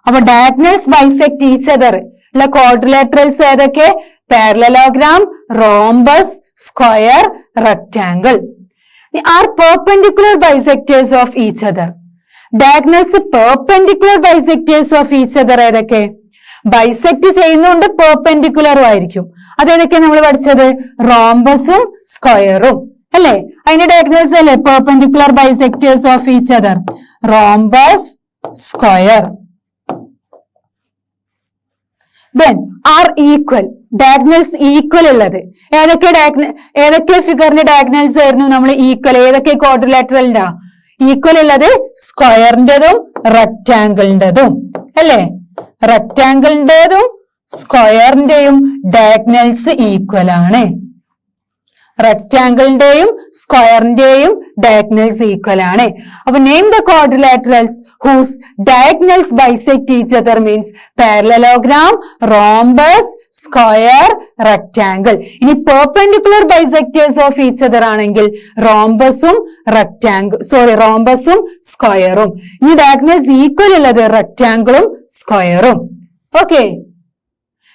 അപ്പൊ ഡയഗണൽസ് ബൈസെക്ട് ഈച്ച് അതർ ഉള്ള ക്വാഡ്രിലാറ്ററൽസ് ഏതൊക്കെ? Parallelogram, rhombus, square, rectangle. Are perpendicular bisectors of each other. Diagonals perpendicular bisectors of each other ഏതൊക്കെ? ബൈസെക്ട് ചെയ്യുന്നുണ്ട്, പെർപെൻഡിക്കുലറും ആയിരിക്കും. അതേതൊക്കെ നമ്മൾ പഠിച്ചത്? റോംബസും സ്ക്വയറും, അല്ലെ? അതിന്റെ ഡയഗണൽസ് അല്ലേ perpendicular bisectors of each other? Rhombus, square. Then are equal, diagonals equal ഉള്ളത് ഏതൊക്കെ ഫിഗറിന്റെ ഡയഗണൽസ് ആയിരുന്നു നമ്മൾ ഈക്വൽ? ഏതൊക്കെ ക്വാഡ്രിലാറ്ററലിന്റെ ഈക്വൽ ഉള്ളത്? സ്ക്വയറിന്റെതും റെക്റ്റാങ്കിളിന്റെതും, അല്ലെ? റെക്റ്റാങ്കിളിന്റെതും സ്ക്വയറിന്റെയും ഡയഗണൽസ് ഈക്വൽ ആണ്. റെക്റ്റാങ്കിളിന്റെയും സ്ക്വയറിന്റെയും ഡയഗണൽസ് ഈക്വൽ ആണ്. അപ്പൊ name the quadrilaterals whose diagonals bisect each other means parallelogram, rhombus, square, rectangle. ഇനി perpendicular bisectors of each other ആണെങ്കിൽ റോംബസും റോംബസും സ്ക്വയറും. ഇനി ഡയഗണൽസ് ഈക്വൽ ഉള്ളത് റെക്ടാംഗിളും സ്ക്വയറും. Okay.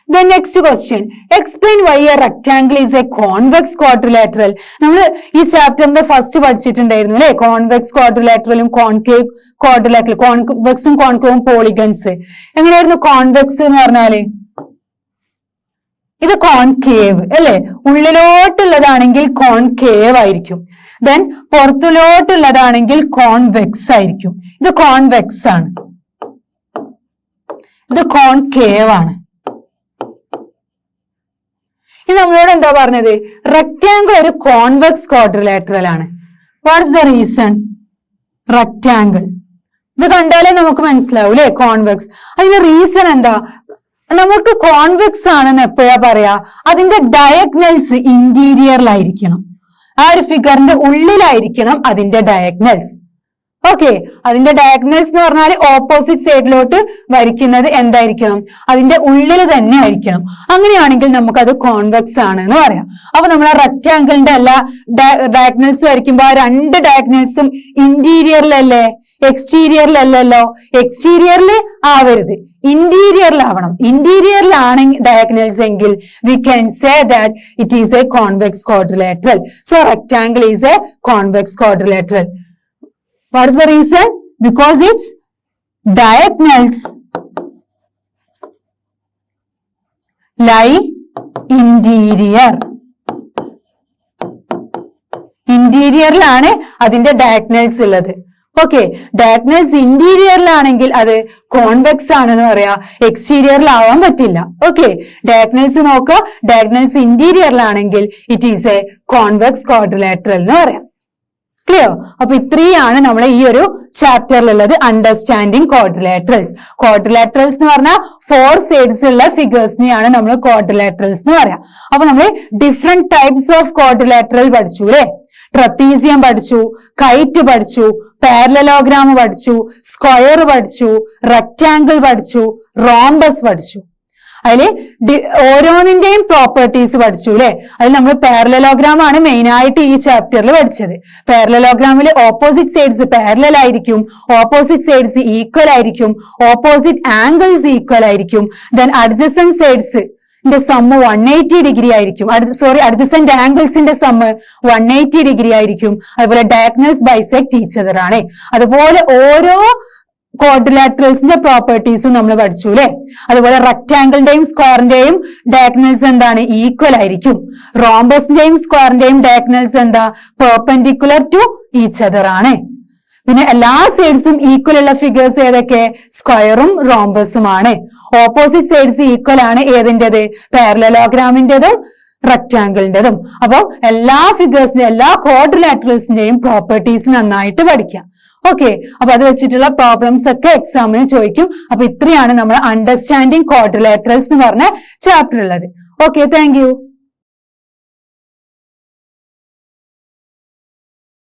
The next question. Explain why a rectangle is a convex quadrilateral. നമ്മൾ ഈ ചാപ്റ്ററിന്റെ first പഠിച്ചിട്ടുണ്ടായിരുന്നു അല്ലെ, കോൺവെക്സ് ക്വാഡ്രിലാറ്ററലും കോൺകേവ് ക്വാഡ്രിലാറ്ററൽ, കോൺവെക്സും കോൺകേവും പോളിഗൺസ്. എങ്ങനെയായിരുന്നു കോൺവെക്സ് എന്ന് പറഞ്ഞാല്? ഇത് കോൺകേവ് അല്ലെ, ഉള്ളിലോട്ടുള്ളതാണെങ്കിൽ കോൺകേവ് ആയിരിക്കും. ദെൻ പുറത്തിലോട്ടുള്ളതാണെങ്കിൽ കോൺവെക്സ് ആയിരിക്കും. ഇത് കോൺവെക്സ് ആണ്, ഇത് കോൺകേവ് ആണ്. ഇത് നമ്മളോട് എന്താ പറഞ്ഞത്? റെക്ടാംഗിൾ ഒരു കോൺവെക്സ് ക്വാഡ്രിലാറ്ററൽ ആണ്. What's the reason? റെക്ടാംഗിൾ ഇത് കണ്ടാലേ നമുക്ക് മനസ്സിലാവും അല്ലെ, കോൺവെക്സ്. അതിന്റെ റീസൺ എന്താ? നമുക്ക് കോൺവെക്സ് ആണെന്ന് എപ്പോഴാ പറയാ? അതിന്റെ ഡയഗണൽസ് ഇന്റീരിയറിലായിരിക്കണം. ആ ഒരു ഫിഗറിന്റെ ഉള്ളിലായിരിക്കണം അതിന്റെ ഡയഗണൽസ്. ഓക്കെ. അതിന്റെ ഡയഗണൽസ് എന്ന് പറഞ്ഞാൽ ഓപ്പോസിറ്റ് സൈഡിലോട്ട് വരയ്ക്കുന്നത് എന്തായിരിക്കണം? അതിന്റെ ഉള്ളിൽ തന്നെ ആയിരിക്കണം. അങ്ങനെയാണെങ്കിൽ നമുക്കത് കോൺവെക്സ് ആണ് എന്ന് പറയാം. അപ്പൊ നമ്മൾ ആ റെക്ടാംഗിളിന്റെ എല്ലാ ഡയഗണൽസ് വരയ്ക്കുമ്പോൾ ആ രണ്ട് ഡയഗണൽസും ഇന്റീരിയറിലല്ലേ, എക്സ്റ്റീരിയറിലല്ലല്ലോ. എക്സ്റ്റീരിയറിൽ ആവരുത്, ഇന്റീരിയറിലാവണം. ഇന്റീരിയറിലാണെങ്കിൽ ഡയഗണൽസ് എങ്കിൽ we can say that it is a convex quadrilateral. So rectangle is a convex quadrilateral. What is the reason? Because its diagonals lie interior. ഇന്റീരിയറിലാണ് അതിന്റെ ഡയഗണൽസ് ഉള്ളത്. ഓക്കെ. ഡയഗണൽസ് ഇന്റീരിയറിലാണെങ്കിൽ അത് കോൺവെക്സ് ആണെന്ന് പറയാ, എക്സ്റ്റീരിയറിലാവാൻ പറ്റില്ല. ഓക്കെ. ഡയഗണൽസ് നോക്കുക, diagonals ഇന്റീരിയറിലാണെങ്കിൽ it is a convex quadrilateral എന്ന് പറയാം. ക്ലിയർ? അപ്പൊ ഇത്രയാണ് നമ്മൾ ഈ ഒരു ചാപ്റ്ററിലുള്ളത്, അണ്ടർസ്റ്റാൻഡിങ് ക്വാഡ്രിലാറ്ററൽസ്. ക്വാഡ്രിലാറ്ററൽസ് എന്ന് പറഞ്ഞാൽ 4 സൈഡ്സ് ഉള്ള ഫിഗേഴ്സിനെയാണ് നമ്മൾ ക്വാഡ്രിലാറ്ററൽസ് എന്ന് പറയാം. അപ്പൊ നമ്മൾ ഡിഫറെന്റ് ടൈപ്സ് ഓഫ് ക്വാഡ്രിലാറ്ററൽ പഠിച്ചു അല്ലെ. ട്രപ്പീസിയം പഠിച്ചു, കൈറ്റ് പഠിച്ചു, പാരലലോഗ്രാം പഠിച്ചു, സ്ക്വയർ പഠിച്ചു, റെക്ടാംഗിൾ പഠിച്ചു, റോംബസ് പഠിച്ചു. അതില് ഓരോന്നിന്റെയും പ്രോപ്പർട്ടീസ് പഠിച്ചു അല്ലെ. അതിൽ നമ്മൾ പാരലലോഗ്രാം ആണ് മെയിൻ ആയിട്ട് ഈ ചാപ്റ്ററിൽ പഠിച്ചത്. പാരലലോഗ്രാമിൽ ഓപ്പോസിറ്റ് സൈഡ്സ് പാരലൽ ആയിരിക്കും, ഓപ്പോസിറ്റ് സൈഡ്സ് ഈക്വൽ ആയിരിക്കും, ഓപ്പോസിറ്റ് ആംഗിൾസ് ഈക്വൽ ആയിരിക്കും. Then adjacent sides sum 180 degree ആയിരിക്കും. അഡ്ജസന്റ് ആംഗിൾസിന്റെ സമ്മ് 180 ഡിഗ്രി ആയിരിക്കും. അതുപോലെ ഡയഗണൽസ് ബൈസെക്ട് ഈച്ച് അതർ ആണ്. അതുപോലെ ഓരോ ക്വാഡ്രിലാറ്ററൽസിന്റെ പ്രോപ്പർട്ടീസും നമ്മൾ പഠിച്ചു അല്ലെ. അതുപോലെ റെക്ടാംഗിളിന്റെയും സ്ക്വയറിന്റെയും ഡയഗണൽസ് എന്താണ്? ഈക്വൽ ആയിരിക്കും. റോംബസിന്റെയും സ്ക്വയറിന്റെയും ഡയഗണൽസ് എന്താ? പെർപെൻഡിക്കുലർ ടു ഈച്ച് അതർ ആണ്. പിന്നെ എല്ലാ സൈഡ്സും ഈക്വൽ ഉള്ള ഫിഗേഴ്സ് ഏതൊക്കെ? സ്ക്വയറും റോംബസുമാണ്. ഓപ്പോസിറ്റ് സൈഡ്സ് ഈക്വൽ ആണ് ഏതിൻ്റെത്? പാരലലോഗ്രാമിന്റെതും റെക്ടാംഗിളിന്റെതും. അപ്പൊ എല്ലാ ഫിഗേഴ്സിന്റെയും എല്ലാ ക്വാഡ്രിലാറ്ററൽസിന്റെയും പ്രോപ്പർട്ടീസ് നന്നായിട്ട് പഠിക്കാം. ഓക്കെ. അപ്പൊ അത് വെച്ചിട്ടുള്ള പ്രോബ്ലംസ് ഒക്കെ എക്സാമിന് ചോദിക്കും. അപ്പൊ ഇത്രയാണ് നമ്മൾ അണ്ടർസ്റ്റാൻഡിങ് ക്വാഡ്രിലാറ്ററൽസ് എന്ന് പറഞ്ഞ ചാപ്റ്റർ ഉള്ളത്. Okay, thank you.